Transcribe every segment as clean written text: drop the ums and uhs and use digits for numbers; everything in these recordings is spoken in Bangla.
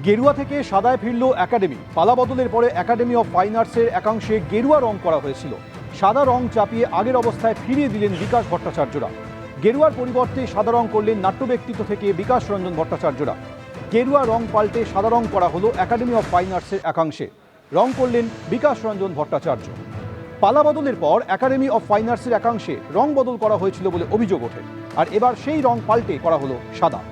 গেরুয়া থেকে সাদায় ফিরল একাডেমি। পালাবদলের পরে একাডেমি অফ ফাইন আর্টসের একাংশে গেরুয়া রং করা হয়েছিল। সাদা রং চাপিয়ে আগের অবস্থায় ফিরিয়ে দিলেন বিকাশ ভট্টাচার্যরা। গেরুয়ার পরিবর্তে সাদা রং করলেন নাট্য ব্যক্তিত্ব থেকে বিকাশ রঞ্জন ভট্টাচার্যরা। গেরুয়া রং পাল্টে সাদা রং করা হলো একাডেমি অফ ফাইন আর্টসের একাংশে। রং করলেন বিকাশ রঞ্জন ভট্টাচার্য। পালাবদলের পর একাডেমি অফ ফাইন আর্টসের একাংশে রং বদল করা হয়েছিল বলে অভিযোগ ওঠে, আর এবার সেই রং পাল্টে করা হলো সাদা।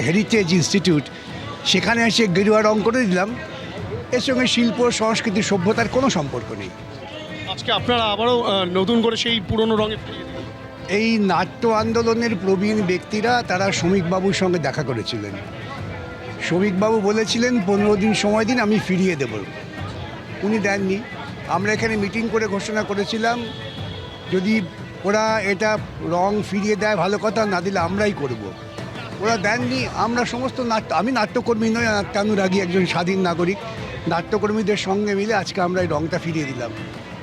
হেরিটেজ ইনস্টিটিউট, সেখানে এসে গেরুয়া রং করে দিলাম। এর সঙ্গে শিল্প, সংস্কৃতি, সভ্যতার কোনো সম্পর্ক নেই। আজকে আপনারা আবারও নতুন করে সেই পুরনো রঙে ফিরিয়ে দিলেন। এই নাট্য আন্দোলনের প্রবীণ ব্যক্তিরা তারা শ্রমিকবাবুর সঙ্গে দেখা করেছিলেন। শ্রমিকবাবু বলেছিলেন 15 দিন সময় দিন, আমি ফিরিয়ে দেব। উনি দেননি। আমরা এখানে মিটিং করে ঘোষণা করেছিলাম, যদি ওরা এটা রং ফিরিয়ে দেয় ভালো কথা, না দিলে আমরাই করব। ওরা দেননি। আমরা সমস্ত আমি নাট্যকর্মী নই, নাট্যানুরাগী একজন স্বাধীন নাগরিক। নাট্যকর্মীদের সঙ্গে মিলে আজকে আমরা এই রংটা ফিরিয়ে দিলাম।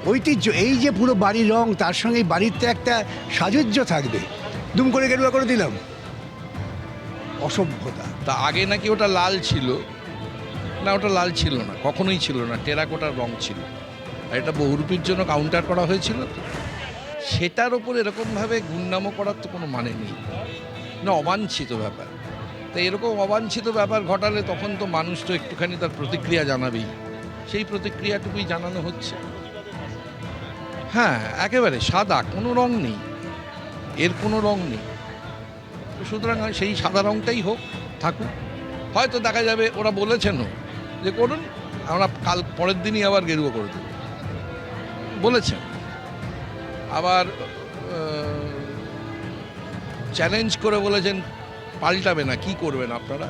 ঐতিহ্য, এই যে পুরো বাড়ির রং, তার সঙ্গে বাড়িতে একটা সাজুজ্য থাকবে। দুম করে গেরুয়া করে দিলাম, অসভ্যতা। তা আগে নাকি ওটা লাল ছিল, না ওটা লাল ছিল না, কখনোই ছিল না, টেরাকোটার রং ছিল। আর এটা বহুরূপীর জন্য কাউন্টার করা হয়েছিল, তো সেটার ওপর এরকমভাবে গুণনামও করার তো কোনো মানে নেই না, অবাঞ্ছিত ব্যাপার। তাই এরকম অবাঞ্ছিত ব্যাপার ঘটালে তখন তো মানুষ তো একটুখানি তার প্রতিক্রিয়া জানাবেই। সেই প্রতিক্রিয়াটুকুই জানানো হচ্ছে। হ্যাঁ, একেবারে সাদা, কোনো রং নেই, এর কোনো রং নেই। সুতরাং সেই সাদা রংটাই হোক, থাকুক। হয়তো দেখা যাবে ওরা বলেছেনও যে করুন, আমরা কাল পরের দিনই আবার গেরুয়া করে দেব বলেছেন। আবার চ্যালেঞ্জ করে বলেছেন পাল্টাবে না, কি করবেন আপনারা?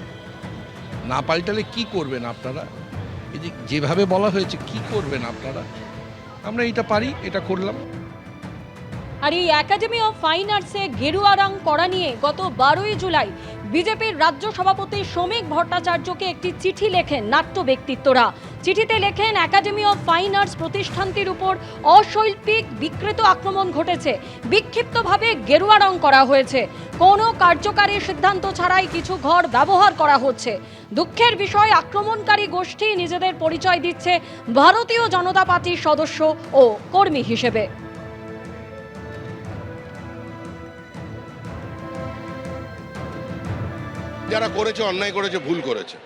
না পাল্টালে কি করবেন আপনারা? এই যে যেভাবে বলা হয়েছে, কি করবেন আপনারা? আমরা এটা পারি, এটা করলাম। আর এই একাডেমি অফ ফাইন আর্টসে গেরুয়া রং করা নিয়ে গত 12ই জুলাই বিজেপির রাজ্য সভাপতি শ্রমিক ভট্টাচার্যকে একটি চিঠি লেখেন নাট্য ব্যক্তিত্বরা। চিঠিতে লেখেন, একাডেমি অফ ফাইন আর্টস প্রতিষ্ঠানটির উপর অশৈল্পিক বিকৃত আক্রমণ ঘটেছে, বিক্ষিপ্তভাবে গেরুয়া রং করা হয়েছে, কোনো কার্যকারী সিদ্ধান্ত ছাড়াই কিছু ঘর ব্যবহার করা হচ্ছে। দুঃখের বিষয়, আক্রমণকারী গোষ্ঠী নিজেদের পরিচয় দিচ্ছে ভারতীয় জনতা পার্টির সদস্য ও কর্মী হিসেবে। যারা করেছে, অন্যায় করেছে, ভুল করেছে।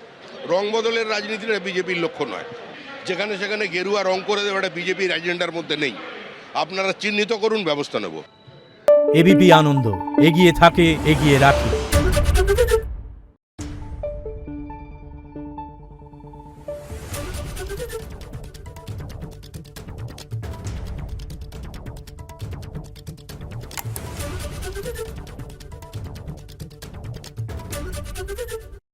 রং বদলের রাজনীতিটা বিজেপির লক্ষ্য নয়। যেখানে সেখানে গেরুয়া রং করে দেওয়াটা বিজেপির এজেন্ডার মধ্যে নেই। আপনারা চিহ্নিত করুন, ব্যবস্থা নেব। এবিপি আনন্দ, এগিয়ে থাকে, এগিয়ে রাখে।